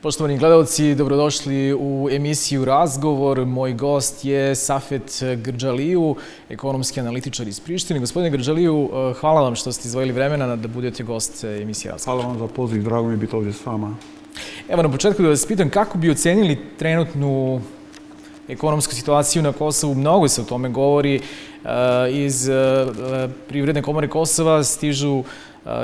Poštovani gledalci, dobrodošli u emisiju Razgovor. Moj gost je Safet Grdžaliju, ekonomski analitičar iz Prištine. Gospodine Grdžaliju, hvala vam što ste izdvojili vremena da budete gost emisije Razgovor. Hvala vam za poziv, drago mi je biti ovdje s vama. Evo, na početku da vas pitam kako bi ocenili trenutnu ekonomsku situaciju na Kosovu. Mnogo se o tome govori. Iz Privredne komore Kosova stižu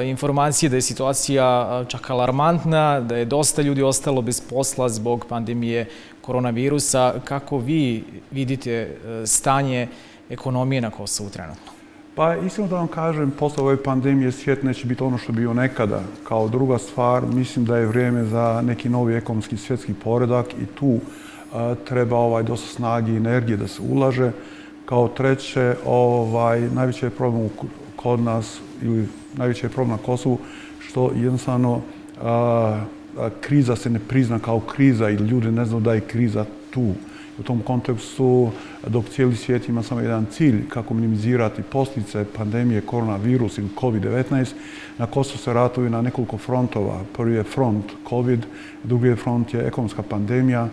informacije da je situacija čak alarmantna, da je dosta ljudi ostalo bez posla zbog pandemije koronavirusa. Kako vi vidite stanje ekonomije na Kosovu trenutno? Pa iskreno da vam kažem, posle ove pandemije svijet neće biti ono što je bio nekada. Kao druga stvar, mislim da je vrijeme za neki novi ekonomski svjetski poredak i tu treba dosta snage i energije da se ulaže. Kao treće, najveći je problem kod nas ili najveći je problem na Kosovu što jednostavno kriza se ne prizna kao kriza ili ljudi ne znaju da je kriza tu. U tom kontekstu, dok cijeli svijet ima samo jedan cilj kako minimizirati posljedice pandemije koronavirus ili COVID-19, na Kosovu se ratuje na nekoliko frontova. Prvi je front COVID, drugi front je ekonomska pandemija,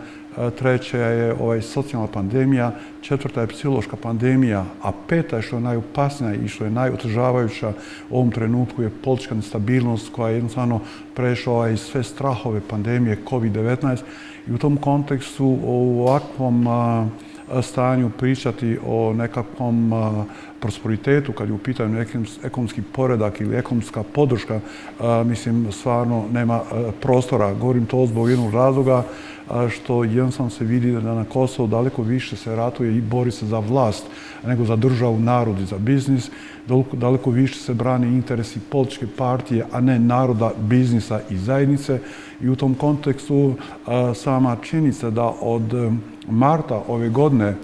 treća je socijalna pandemija, četvrta je psihološka pandemija, a peta je što je najopasnija i što je najotežavajuća u ovom trenutku je politička nestabilnost koja je jednostavno prešla sve strahove pandemije COVID-19 i u tom kontekstu u ovakvom stanju pričati o nekakvom prosperitetu kad je u pitanju ekonomski poredak ili ekonomska podrška, mislim, stvarno nema prostora. Govorim to zbog jednog razloga što jednostavno se vidi da na Kosovu daleko više se ratuje i bori se za vlast nego za državu, narod i za biznis. Daleko više se brani interesi političke partije, a ne naroda, biznisa i zajednice. I u tom kontekstu sama činjenica da od marta ove godine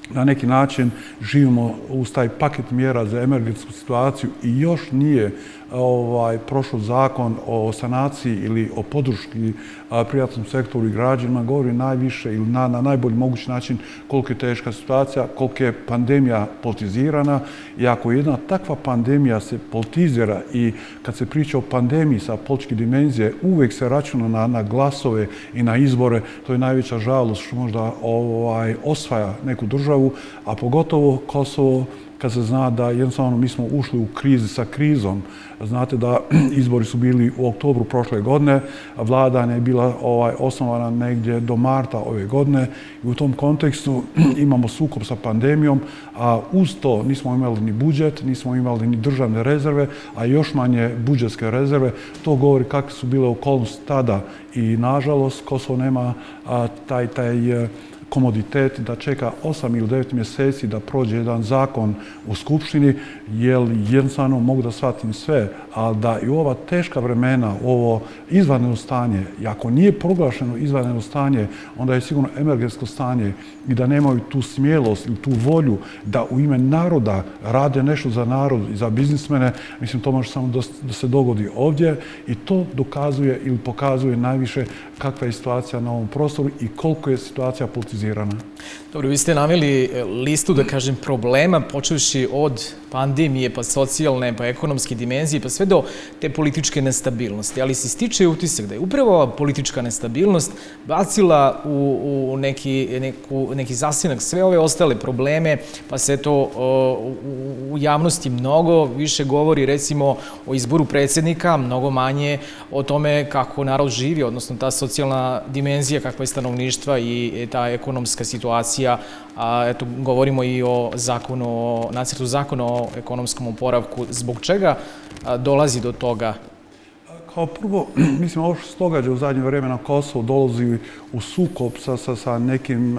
na neki način živimo uz taj paket mjera za emergentsku situaciju i još nije prošao zakon o sanaciji ili o podrški privatnom sektoru i građanima, govori najviše ili na najbolji mogući način koliko je teška situacija, koliko je pandemija politizirana i ako jedna takva pandemija se politizira i kad se priča o pandemiji sa političke dimenzije, uvijek se računa na glasove i na izbore, to je najveća žalost što možda osvaja neku državu, a pogotovo Kosovo kad se zna da jednostavno mi smo ušli u krizi sa krizom. Znate da izbori su bili u oktobru prošle godine, a vlada je bila osnovana negdje do marta ove godine i u tom kontekstu imamo sukob sa pandemijom, a uz to nismo imali ni budžet, nismo imali ni državne rezerve, a još manje budžetske rezerve. To govori kakve su bile okolnosti tada i nažalost Kosovo nema taj komoditet da čeka 8 ili 9 mjeseci da prođe jedan zakon u Skupštini, jer jednostavno mogu da shvatim sve, ali da i u ova teška vremena, ovo izvanredno stanje, i ako nije proglašeno izvanredno stanje, onda je sigurno emergensko stanje i da nemaju tu smjelost ili tu volju da u ime naroda rade nešto za narod i za biznismene, mislim to može samo da se dogodi ovdje i to dokazuje ili pokazuje najviše kakva je situacija na ovom prostoru i koliko je situacija politizirana. Dobro, vi ste naveli listu, da kažem, problema, počevši od pandemije, pa socijalne, pa ekonomske dimenzije, pa sve do te političke nestabilnosti. Ali se stiče utisak da je upravo ova politička nestabilnost bacila u neki zasinak sve ove ostale probleme, pa se to u javnosti mnogo više govori, recimo, o izboru predsjednika, mnogo manje o tome kako narod živi, odnosno ta socijalna dimenzija, kakva je stanovništva i ta ekonomska situacija. Eto, govorimo i o nacrtu zakona o ekonomskom oporavku. Zbog čega dolazi do toga? Kao prvo, mislim, ovo što se događa u zadnje vrijeme na Kosovu dolazi u sukob sa nekim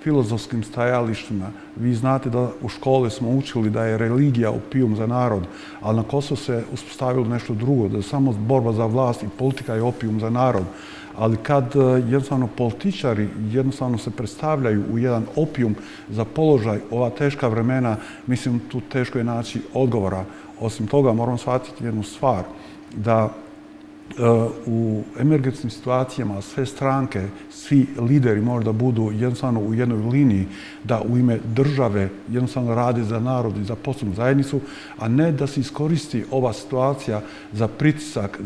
filozofskim stajalištima. Vi znate da u škole smo učili da je religija opijum za narod, ali na Kosovu se uspostavilo nešto drugo, da je samo borba za vlast i politika je opijum za narod. Ali kad jednostavno političari jednostavno se predstavljaju u jedan opijum za položaj ova teška vremena, mislim tu teško je naći odgovora. Osim toga moram shvatiti jednu stvar, da u emergentnim situacijama sve stranke, svi lideri možda budu jednostavno u jednoj liniji, da u ime države jednostavno rade za narod i za poslovnu zajednicu, a ne da se iskoristi ova situacija za pritisak,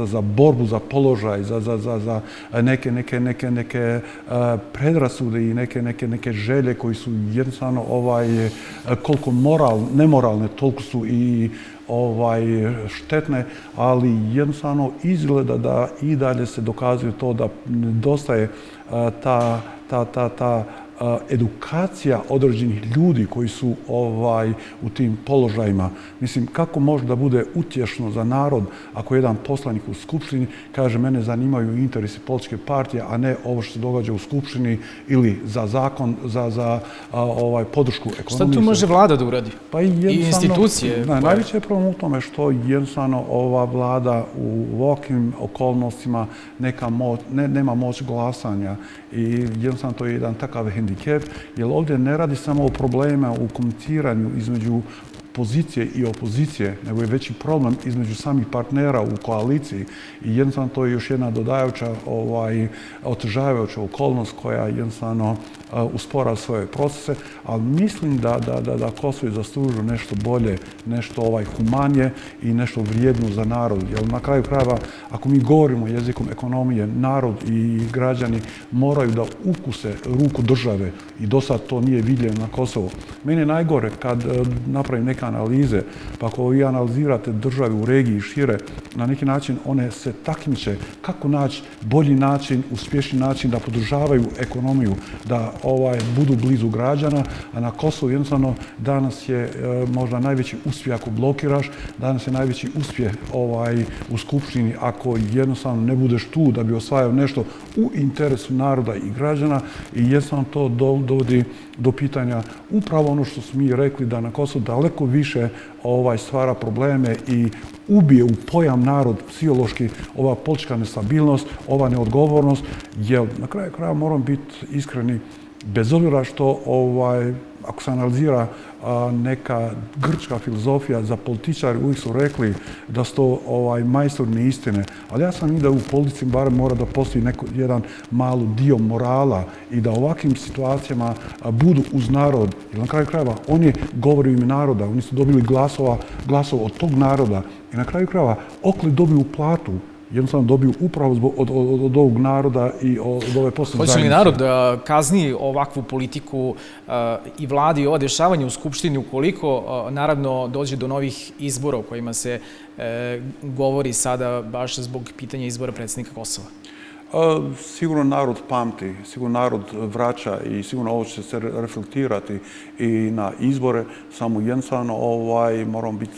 za borbu, za položaj, za neke predrasude i neke želje koji su jednostavno koliko nemoralne, toliko su i štetne, ali jednostavno izgleda da i dalje se dokazuje to da nedostaje ta edukacija određenih ljudi koji su u tim položajima. Mislim, kako može da bude utješno za narod ako jedan poslanik u Skupštini kaže mene zanimaju interesi političke partije, a ne ovo što se događa u Skupštini ili za zakon, za podršku ekonomije. Šta tu može vlada da uradi? Pa i institucije? Najveći je problem u tome što jednostavno ova vlada u ovakvim okolnostima nema moć glasanja i jednostavno to je jedan takav hendikep, jer ovdje ne radi samo o problemima u komuniciranju između pozicije i opozicije, nego je veći problem između samih partnera u koaliciji i jednostavno to je još jedna dodajuća, otežavajuća okolnost koja jednostavno uspora svoje procese, ali mislim da Kosovo zaslužuje nešto bolje, nešto humanije i nešto vrijedno za narod. Jer na kraju krajeva, ako mi govorimo jezikom ekonomije, narod i građani moraju da ukuse ruku države i do sad to nije vidjelo na Kosovo. Meni je najgore kad napravim neke analize, pa ako vi analizirate države u regiji i šire, na neki način one se takmiče kako naći bolji način, uspješni način da podržavaju ekonomiju, da budu blizu građana, a na Kosovu jednostavno danas je možda najveći uspjeh ako blokiraš, danas je najveći uspjeh u Skupštini ako jednostavno ne budeš tu da bi osvajao nešto u interesu naroda i građana i jednostavno to dovodi do pitanja upravo ono što smo mi rekli da na Kosovu daleko više stvara probleme i ubije u pojam narod psihološki ova politička nestabilnost, ova neodgovornost, jer na kraju kraja moram biti iskreni, bez obzira što ako se analizira neka grčka filozofija, za političari uvijek su rekli da su to majstori neistine, ali ja sam i da u politici barem mora da postoji jedan mali dio morala i da u ovakvim situacijama budu uz narod, jer na kraju krajeva oni govore u ime naroda, oni su dobili glasova od tog naroda i na kraju krajeva okli dobiju platu, jednostavno dobiju upravo od ovog naroda i od ove poslovne zajednice. Hoće li narod da kazni ovakvu politiku i vladi i ova dešavanja u Skupštini ukoliko naravno dođe do novih izbora o kojima se govori sada baš zbog pitanja izbora predsjednika Kosova? Sigurno narod pamti, sigurno narod vraća i sigurno ovo će se reflektirati i na izbore, samo jednostavno moramo biti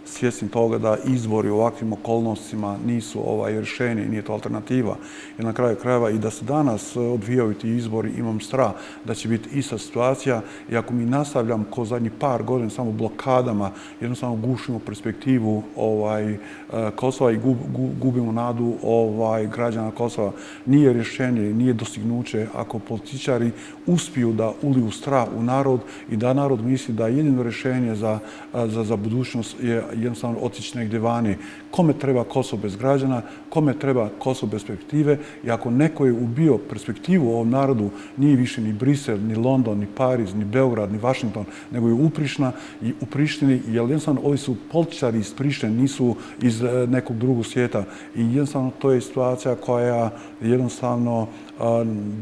svjesni toga da izbori u ovakvim okolnostima nisu rješenje, nije to alternativa. Jer na kraju krajeva i da se danas odvijaju ti izbori, imam strah da će biti ista situacija i ako mi nastavljam ko zadnji par godina samo blokadama, jednostavno gušimo perspektivu Kosova i gubimo nadu građana Kosova. Nije rješenje, nije dostignuće ako političari uspiju da uliju strah u narod i da narod misli da jedino rješenje za budućnost je jednostavno otići negdje vani. Kome treba Kosovo bez građana, kome treba Kosovo bez perspektive i ako neko je ubio perspektivu u ovom narodu, nije više ni Brisel, ni London, ni Pariz, ni Beograd, ni Washington, nego je u Prištini, jer jednostavno ovi su političari iz Prištine, nisu iz nekog drugog svijeta i jednostavno to je situacija koja jednostavno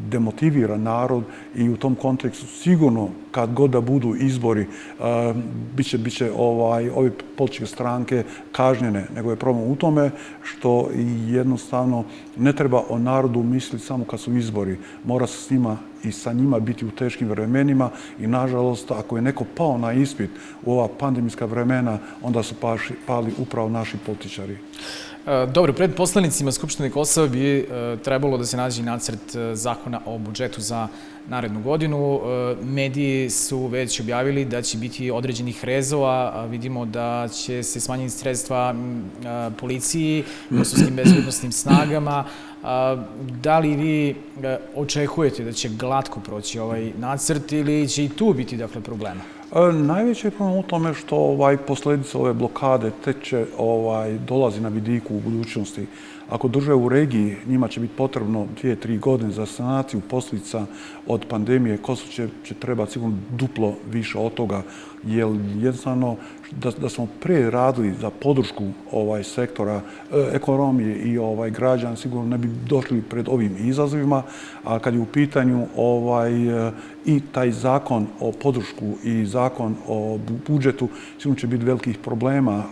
demotivira narod i u tom kontekstu sigurno kad god da budu izbori bit će ove političke stranke kažnjene, nego je problem u tome što jednostavno ne treba o narodu misliti samo kad su izbori. Mora se s njima i sa njima biti u teškim vremenima i nažalost ako je neko pao na ispit u ova pandemijska vremena, onda su pali upravo naši političari. Dobro, pred poslanicima Skupštine Kosova bi trebalo da se nađe nacrt zakona o budžetu za narednu godinu. Mediji su već objavili da će biti određenih rezova. Vidimo da će se smanjiti sredstva policiji, kosovskim bezbednosnim snagama. Da li vi očekujete da će glatko proći ovaj nacrt ili će i tu biti problema? Najveći je problem u tome što posljedice ove blokade tek će dolazi na vidiku u budućnosti. Ako države u regiji, njima će biti potrebno 2-3 godine za sanaciju posljedica od pandemije, Kosovo će trebati sigurno duplo više od toga, jer jednostavno da smo prije radili za podršku sektora ekonomije i građana, sigurno ne bi došli pred ovim izazovima, a kad je u pitanju i taj zakon o podršku i zakon o budžetu, sigurno će biti velikih problema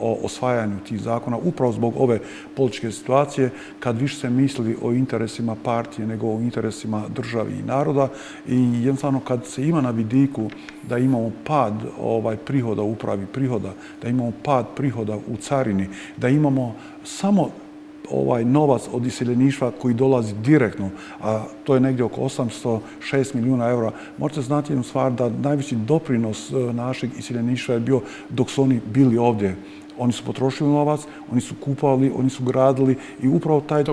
o osvajanju tih zakona, upravo zbog ove političke situacije, kad više se misli o interesima partije nego o interesima države i naroda i jednostavno kad se ima na vidiku da imamo pad prihoda u upravi prihoda, da imamo pad prihoda u carini, da imamo samo novac od iseljeništva koji dolazi direktno, a to je negdje oko 806 milijuna eura. Možete znati jednu stvar da najveći doprinos našeg iseljeništva je bio dok su oni bili ovdje. Oni su potrošili novac, oni su kupovali, oni su gradili i upravo taj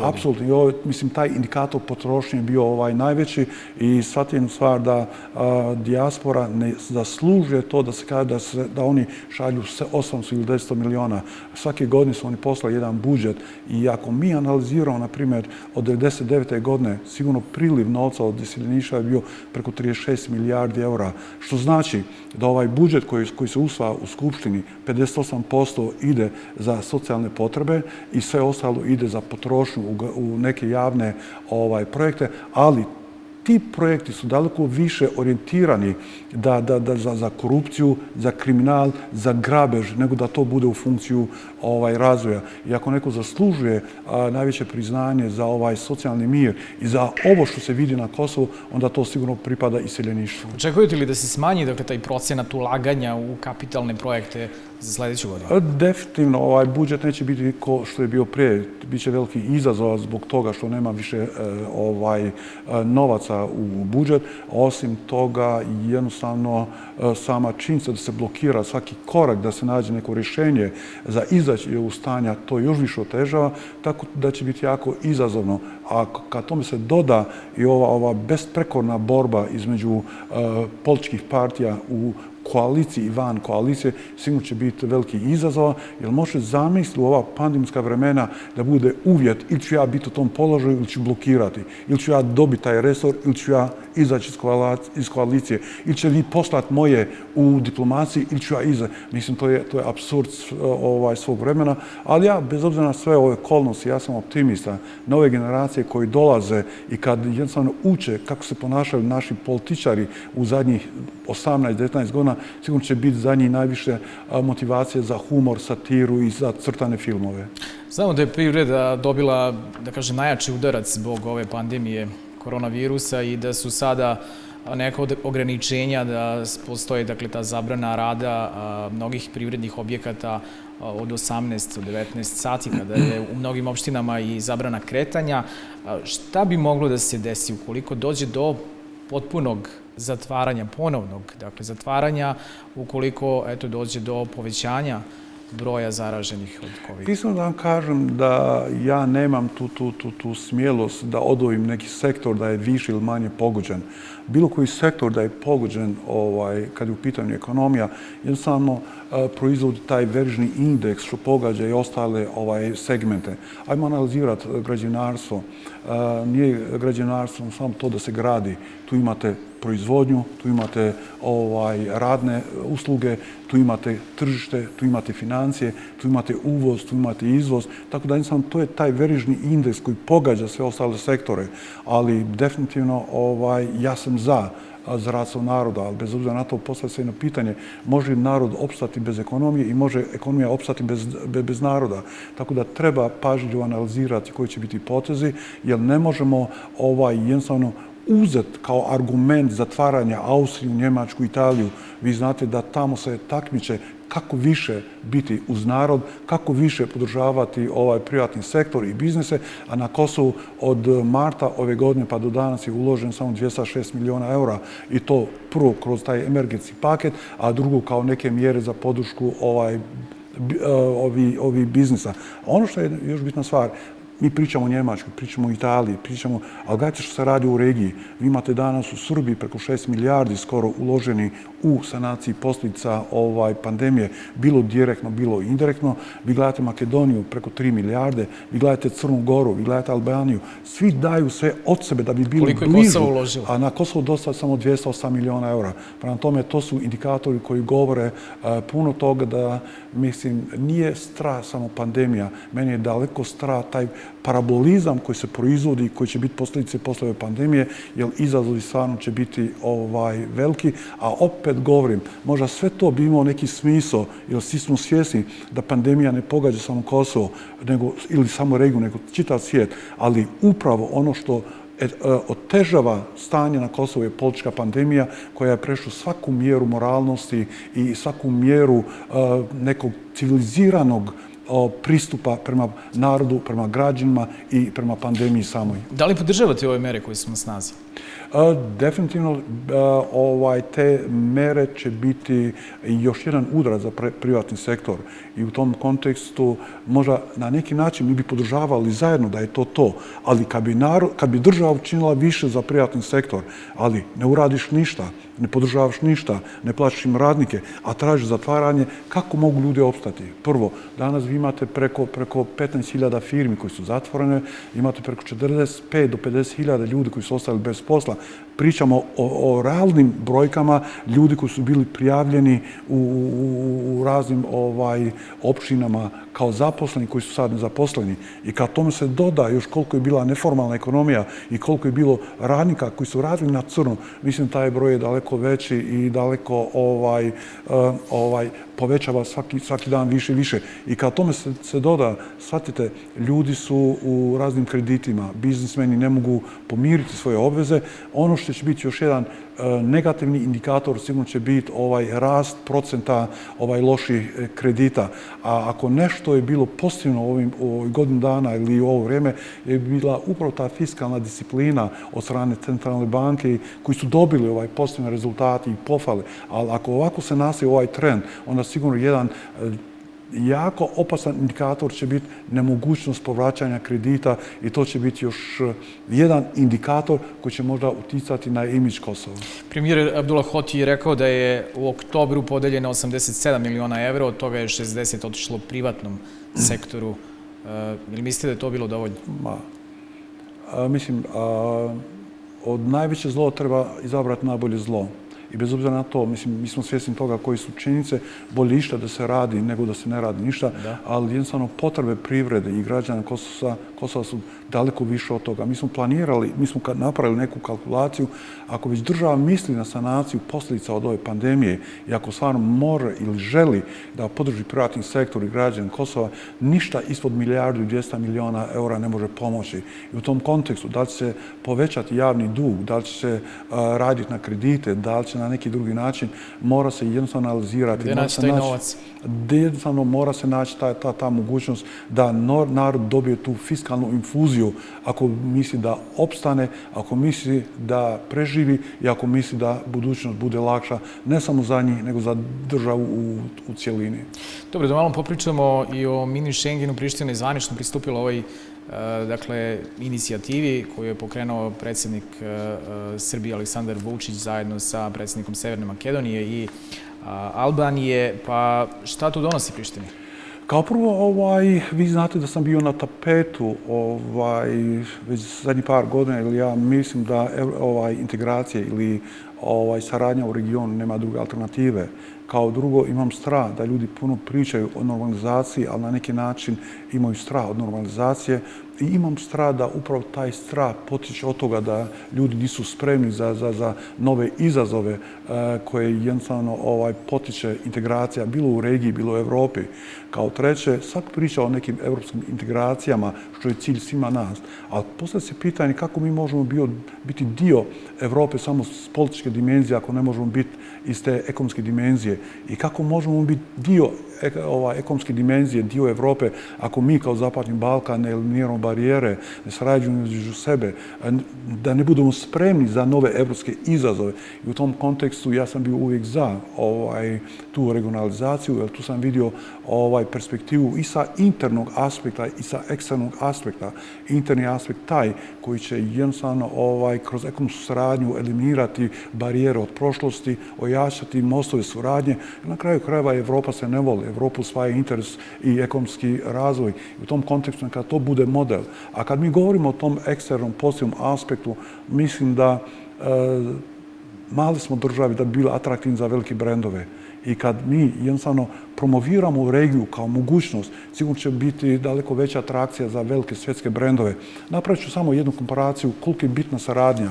apsolutno, mislim, taj indikator potrošnje je bio najveći i shvatite jednu stvar da dijaspora ne zaslužuje to da se kaže da oni šalju 800 ili 10 milijuna. Svake godine su oni poslali jedan budžet i ako mi analiziramo, na primjer, od 1999. godine, sigurno priliv novca od iseljeništva je bio preko 36 milijardi eura, što znači da ovaj budžet koji se usvaja u Skupštini, 58% ide za socijalne potrebe i sve ostalo ide za potrošnju u neke javne projekte, ali ti projekti su daleko više orijentirani za korupciju, za kriminal, za grabež, nego da to bude u funkciju razvoja. I ako neko zaslužuje najveće priznanje za socijalni mir i za ovo što se vidi na Kosovu, onda to sigurno pripada iseljeništvu. Očekujete li da se smanji taj procenat ulaganja u kapitalne projekte za sljedeću godinu? Definitivno, budžet neće biti kao što je bio prije. Biće veliki izazov zbog toga što nema više novaca u budžet. Osim toga, jednostavno sama činjenica da se blokira svaki korak, da se nađe neko rješenje za izaći u stanja, to još više otežava, tako da će biti jako izazovno. A kad tome se doda i ova besprekorna borba između političkih partija u koaliciji i van koalicije, sigurno će biti veliki izazov, jer može zamisliti u ova pandemijska vremena da bude uvjet ili ću ja biti u tom položaju ili ću blokirati, ili ću ja dobiti taj resor ili ću ja izaći iz koalicije, ili će vi poslati moje u diplomaciji ili ću ja izaći. Mislim, to je apsurd svog vremena, ali ja, bez obzira na sve ove okolnosti, ja sam optimista. Nove generacije koji dolaze i kad jednostavno uče kako se ponašaju naši političari u zadnjih 18-19 godina, sigurno će biti za njih najviše motivacije za humor, satiru i za crtane filmove. Znamo da je privreda dobila, da kažem, najjači udarac zbog ove pandemije koronavirusa i da su sada neka ograničenja, da postoji ta zabrana rada mnogih privrednih objekata od 18 do 19 sati, kada je u mnogim opštinama i zabrana kretanja. Šta bi moglo da se desi ukoliko dođe do potpunog zatvaranja, ponovnog, zatvaranja, ukoliko dođe do povećanja broja zaraženih od COVID? Iskreno da vam kažem da ja nemam tu smjelost da odvojim neki sektor da je više ili manje pogođen. Bilo koji sektor da je pogođen kad je u pitanju ekonomija, jednostavno proizvodi taj veržni indeks što pogađa i ostale segmente. Ajmo analizirati građevinarstvo. Nije građevinarstvo samo to da se gradi. Tu imate proizvodnju, tu imate radne usluge, tu imate tržište, tu imate financije, tu imate uvoz, tu imate izvoz. Tako da jednostavno to je taj veržni indeks koji pogađa sve ostale sektore. Ali definitivno ja sam za rad svog naroda, ali bez obzira na to postavlja se jedno pitanje, može li narod opstati bez ekonomije i može ekonomija opstati bez naroda. Tako da treba pažljivo analizirati koji će biti potezi, jer ne možemo jednostavno uzeti kao argument zatvaranja Austriju, Njemačku, Italiju. Vi znate da tamo se takmiče kako više biti uz narod, kako više podržavati privatni sektor i biznise, a na Kosovu od marta ove godine pa do danas je uložen samo 206 milijuna eura i to prvo kroz taj emergency paket, a drugo kao neke mjere za podršku ovih biznisa. Ono što je još bitna stvar, Mi pričamo o Njemačkoj, pričamo o Italiji, ali gledajte što se radi u regiji. Vi imate danas u Srbiji preko 6 milijardi skoro uloženi u sanaciji posljedica pandemije, bilo direktno, bilo indirektno. Vi gledate Makedoniju preko 3 milijarde, vi gledate Crnu Goru, vi gledate Albaniju. Svi daju sve od sebe da bi bili blizu, a na Kosovo dosta samo 208 miliona eura. Prema tome, to su indikatori koji govore puno toga da, mislim, nije strah samo pandemija. Meni je daleko strah taj parabolizam koji se proizvodi i koji će biti posljedice posle ove pandemije, jer izazovi stvarno će biti veliki, a opet govorim, možda sve to bi imao neki smisao, jer svi smo svjesni da pandemija ne pogađa samo Kosovo, ili samo regiju, nego čitav svijet, ali upravo ono što otežava stanje na Kosovu je politička pandemija koja je prešla svaku mjeru moralnosti i svaku mjeru nekog civiliziranog pristupa prema narodu, prema građanima i prema pandemiji samoj. Da li podržavate ove mere koje su na snazi? Definitivno te mere će biti još jedan udarac za privatni sektor i u tom kontekstu možda na neki način mi bi podržavali zajedno da je to, ali kad bi država učinila više za privatni sektor, ali ne uradiš ništa, ne podržavaš ništa, ne plaćaš im radnike, a tražiš zatvaranje, kako mogu ljudi opstati? Prvo, danas vi imate preko 15.000 firmi koji su zatvorene, imate preko 45 do 50.000 ljudi koji su ostali bez posla. Pričamo o realnim brojkama ljudi koji su bili prijavljeni u raznim opštinama kao zaposleni, koji su sad nezaposleni. I kad tome se doda još koliko je bila neformalna ekonomija i koliko je bilo radnika koji su radili na crno, mislim taj broj je daleko veći i daleko povećava svaki dan više i više. I kad tome se doda, shvatite, ljudi su u raznim kreditima, biznismeni ne mogu pomiriti svoje obveze. Ono što će biti još jedan negativni indikator sigurno će biti rast procenta loših kredita. A ako nešto je bilo pozitivno u ovih godinu dana ili u ovo vrijeme, je bila upravo ta fiskalna disciplina od strane centralne banke koji su dobili pozitivne rezultate i pohvale. Ali ako ovako se nastavi ovaj trend, onda sigurno jedan jako opasan indikator će biti nemogućnost povraćanja kredita i to će biti još jedan indikator koji će možda uticati na imidž Kosova. Premijer Abdullah Hoti je rekao da je u oktobru podeljeno 87 miliona evra, od toga je 60 otišlo privatnom sektoru. Ili mislite da je to bilo dovoljno? Mislim, od najveće zlo treba izabrati najbolje zlo. I bez obzira na to, mislim, mi smo svjesni toga koji su činjenice, bolje išta da se radi nego da se ne radi ništa, ali jednostavno potrebe privrede i građana Kosova su daleko više od toga. Mi smo planirali, mi smo napravili neku kalkulaciju, ako već država misli na sanaciju posljedica od ove pandemije i ako stvarno mora ili želi da podrži privatni sektor i građan Kosova, ništa ispod 1.200 miliona eura ne može pomoći. I u tom kontekstu, da li će se povećati javni dug, da li će se raditi na kredite, da li će na neki drugi način, mora se jednostavno analizirati. Gdje naći taj novac? Jednostavno mora se naći ta mogućnost da narod dobije tu fiskalnu infuziju ako misli da opstane, ako misli da preživi i ako misli da budućnost bude lakša, ne samo za njih, nego za državu u cijelini. Dobro, da malo popričamo i o mini Schengenu. Priština je zvanično pristupila ovoj inicijativi koju je pokrenuo predsjednik Srbije Aleksandar Vučić zajedno sa predsjednikom Severne Makedonije i Albanije. Pa šta to donosi Prištini? Kao prvo, vi znate da sam bio na tapetu već zadnjih par godina, ili ja mislim da integracije ili saradnja u regionu nema druge alternative. Kao drugo, imam strah da ljudi puno pričaju o normalizaciji, ali na neki način imaju strah od normalizacije i imam strah da upravo taj strah potiče od toga da ljudi nisu spremni za nove izazove koje jednostavno potiče integracija bilo u regiji, bilo u Evropi. Kao treće, svak priča o nekim evropskim integracijama, što je cilj svima nas, ali postavlja se pitanje kako mi možemo biti dio Evrope samo s političke dimenzije ako ne možemo biti iz te ekonomske dimenzije i kako možemo biti dio ekonomske dimenzije, dio Evrope, ako mi kao Zapadni Balkan ne eliminiramo barijere, ne sarađujemo među sebe, da ne budemo spremni za nove evropske izazove. I u tom kontekstu ja sam bio uvijek za tu regionalizaciju, jer tu sam vidio perspektivu i sa internog aspekta i sa eksternog aspekta. Interni aspekt taj koji će jednostavno kroz ekonomsku suradnju eliminirati barijere od prošlosti, ojačati mostove suradnje. Na kraju krajeva Evropa se ne voli. Evropu usvaja interes i ekonomski razvoj. I u tom kontekstu kada to bude model. A kad mi govorimo o tom eksternom pozitivnom aspektu, mislim da mali smo državi da bi bili atraktivni za velike brendove. I kad mi jednostavno promoviramo regiju kao mogućnost, sigurno će biti daleko veća atrakcija za velike svjetske brendove. Napravit ću samo jednu komparaciju koliko je bitna saradnja.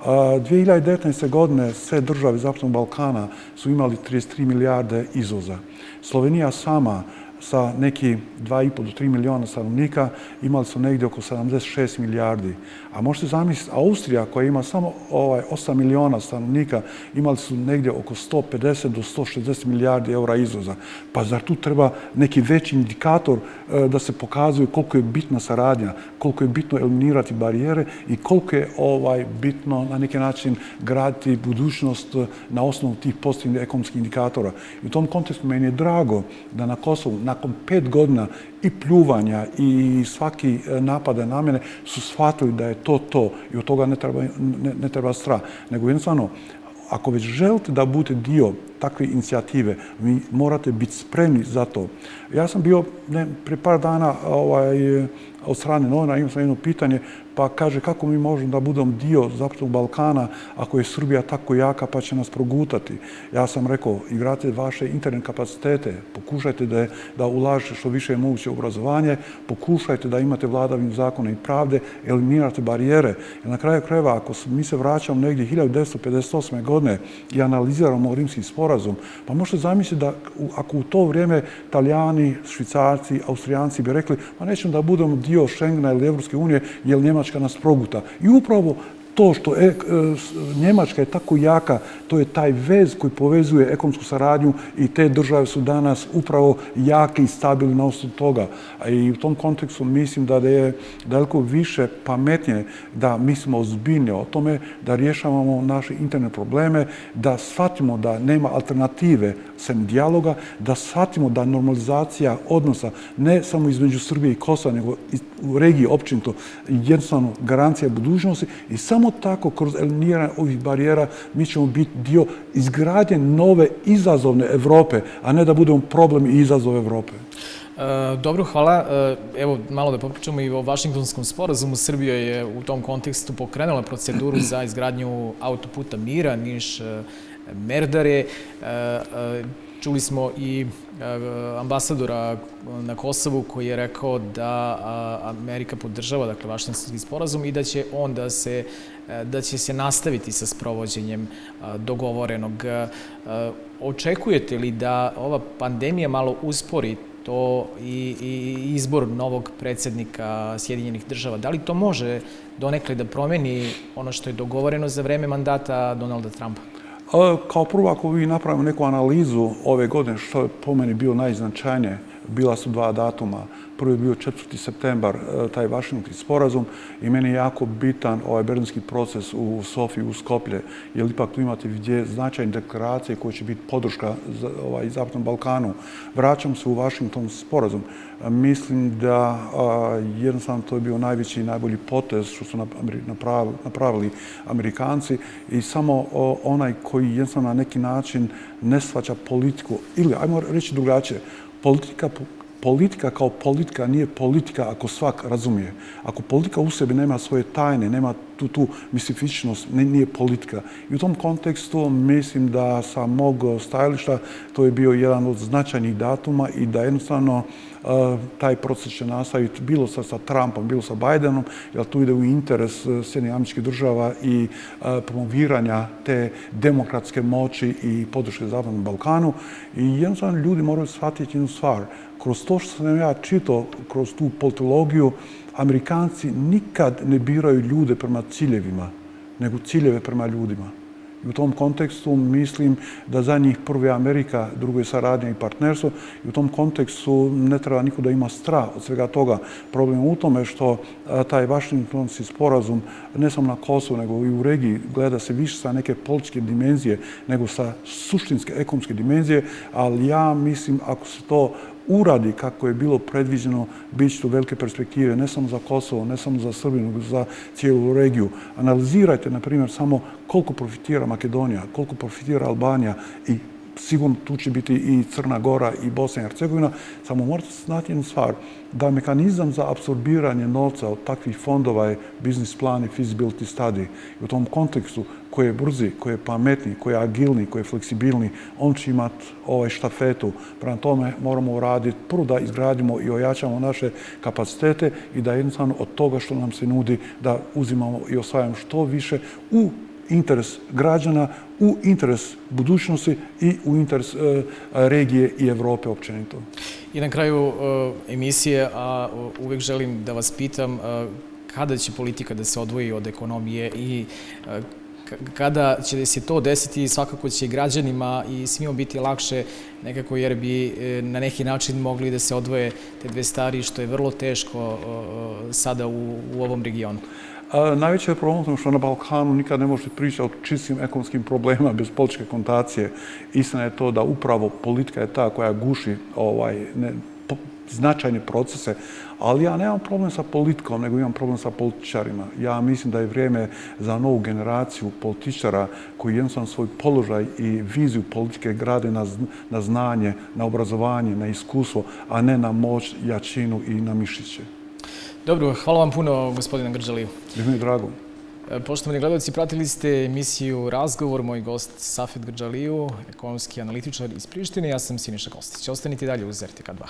2019. godine sve države Zapadnog Balkana su imali 33 milijarde izvoza. Slovenija sama sa neki 2,5 do 3 miliona stanovnika imali su negdje oko 76 milijardi. A možete zamisliti, Austrija koja ima samo 8 miliona stanovnika imali su negdje oko 150 do 160 milijardi eura izvoza. Pa zar tu treba neki veći indikator da se pokazuje koliko je bitna saradnja, koliko je bitno eliminirati barijere i koliko je bitno na neki način graditi budućnost na osnovu tih pozitivnih ekonomskih indikatora. I u tom kontekstu meni je drago da na Kosovu nakon 5 godina i pljuvanja i svaki napada na mene su shvatili da je to i od toga ne treba strah. Nego jednostavno, ako već želite da budete dio takve inicijative, vi morate biti spremni za to. Ja sam bio prije par dana od strane novina, imao sam jedno pitanje, pa kaže kako mi možemo da budemo dio Zapadnog Balkana ako je Srbija tako jaka pa će nas progutati. Ja sam rekao, igrate vaše interne kapacitete, pokušajte da ulažete što više je moguće u obrazovanje, pokušajte da imate vladavinu zakona i pravde, eliminirate barijere. Jer na kraju krajeva, ako mi se vraćamo negdje 1958. godine i analiziramo Rimski sporazum, pa možete zamisliti da ako u to vrijeme Talijani, Švicarci, Austrijanci bi rekli pa nećemo da budemo dio Schengena ili Evropske unije jer Njemačka nas proguta. I upravo to što Njemačka je tako jaka, to je taj vez koji povezuje ekonomsku saradnju i te države su danas upravo jake i stabilne na osnovu toga. I u tom kontekstu mislim da je daleko više pametnije da mislimo ozbiljnije o tome, da rješavamo naše interne probleme, da shvatimo da nema alternative sem dijaloga, da shvatimo da normalizacija odnosa ne samo između Srbije i Kosova, nego u regiji općenito jednostavno garancija budućnosti i samo tako kroz eliminiranje ovih barijera mi ćemo biti dio izgradnje nove izazovne Evrope, a ne da budemo problem i izazov Evrope. Dobro, hvala. Evo, malo da popričamo i o Vašingtonskom sporazumu. Srbija je u tom kontekstu pokrenula proceduru za izgradnju autoputa mira Niš-Merdare. Čuli smo i ambasadora na Kosovu koji je rekao da Amerika podržava, dakle, Vašingtonski sporazum i da će on da će se nastaviti sa sprovođenjem dogovorenog. Očekujete li da ova pandemija malo uspori to i izbor novog predsjednika Sjedinjenih država? Da li to može donekle da promeni ono što je dogovoreno za vreme mandata Donalda Trumpa? Kao prvo, ako vi napravimo neku analizu ove godine, što je po meni bilo najznačajnije, bila su 2 datuma. Prvi je bio 4. septembar, taj Vašingtonski sporazum i meni je jako bitan ovaj berlinski proces u Sofiji, u Skoplje, jer ipak tu imate gdje značajne deklaracije koje će biti podrška Zapadnom Balkanu. Vraćam se u Vašingtonski sporazum. Mislim da jednostavno to je bio najveći i najbolji potez što su napravili Amerikanci i samo onaj koji jednostavno na neki način ne shvaća politiku, ili ajmo reći drugačije, politika kao politika nije politika ako svak razumije. Ako politika u sebi nema svoje tajne, nema tu mistifičnost, nije politika. I u tom kontekstu mislim da sa mog stajališta to je bio jedan od značajnih datuma i da jednostavno taj proces će nastaviti bilo sa Trumpom, bilo sa Bidenom, jer tu ide u interes Sjedinjenih Američkih Država i promoviranja te demokratske moći i podrške Zapadnom Balkanu. I jednostavno ljudi moraju shvatiti jednu stvar. Kroz to što sam ja čitao, kroz tu politologiju, Amerikanci nikad ne biraju ljude prema ciljevima, nego ciljeve prema ljudima. I u tom kontekstu mislim da za njih prvo je Amerika, drugo je saradnja i partnerstvo. I u tom kontekstu ne treba niko da ima strah od svega toga. Problem je u tome što taj Vašingtonski sporazum ne samo na Kosovu, nego i u regiji gleda se više sa neke političke dimenzije nego sa suštinske ekonomske dimenzije, ali ja mislim ako se to uradi kako je bilo predviđeno, bit će to velike perspektive, ne samo za Kosovo, ne samo za Srbiju, nego za cijelu regiju. Analizirajte, na primjer, samo koliko profitira Makedonija, koliko profitira Albanija i sigurno tu će biti i Crna Gora i Bosna i Hercegovina. Samo morate znati jednu stvar, da mehanizam za apsorbiranje novca od takvih fondova je business plan i feasibility study. I u tom kontekstu koji je brzi, koji je pametni, koji je agilni, koji je fleksibilni, on će imati štafetu. Prema tome moramo uraditi prvo da izgradimo i ojačamo naše kapacitete i da jednostavno od toga što nam se nudi da uzimamo i osvajamo što više u interes građana, u interes budućnosti i u interes regije i Evrope općenito. I na kraju emisije, a uvijek želim da vas pitam kada će politika da se odvoji od ekonomije i kada će se to desiti, svakako će građanima i svima biti lakše nekako jer bi na neki način mogli da se odvoje te dve stvari, što je vrlo teško sada u ovom regionu. Najveći je problem što na Balkanu nikad ne možete pričati o čistim ekonomskim problemima bez političke kontacije. Istina je to da upravo politika je ta koja guši značajne procese, ali ja nemam problem sa politikom, nego imam problem sa političarima. Ja mislim da je vrijeme za novu generaciju političara koji jednostavno svoj položaj i viziju politike grade na znanje, na obrazovanje, na iskustvo, a ne na moć, jačinu i na mišiće. Dobro, hvala vam puno, gospodine Grđaliju. Mi je drago. Poštovani gledalci, pratili ste emisiju Razgovor, moj gost Safet Grđaliju, ekonomski analitičar iz Prištine. Ja sam Siniša Kostić. Ostanite dalje uz RTK2.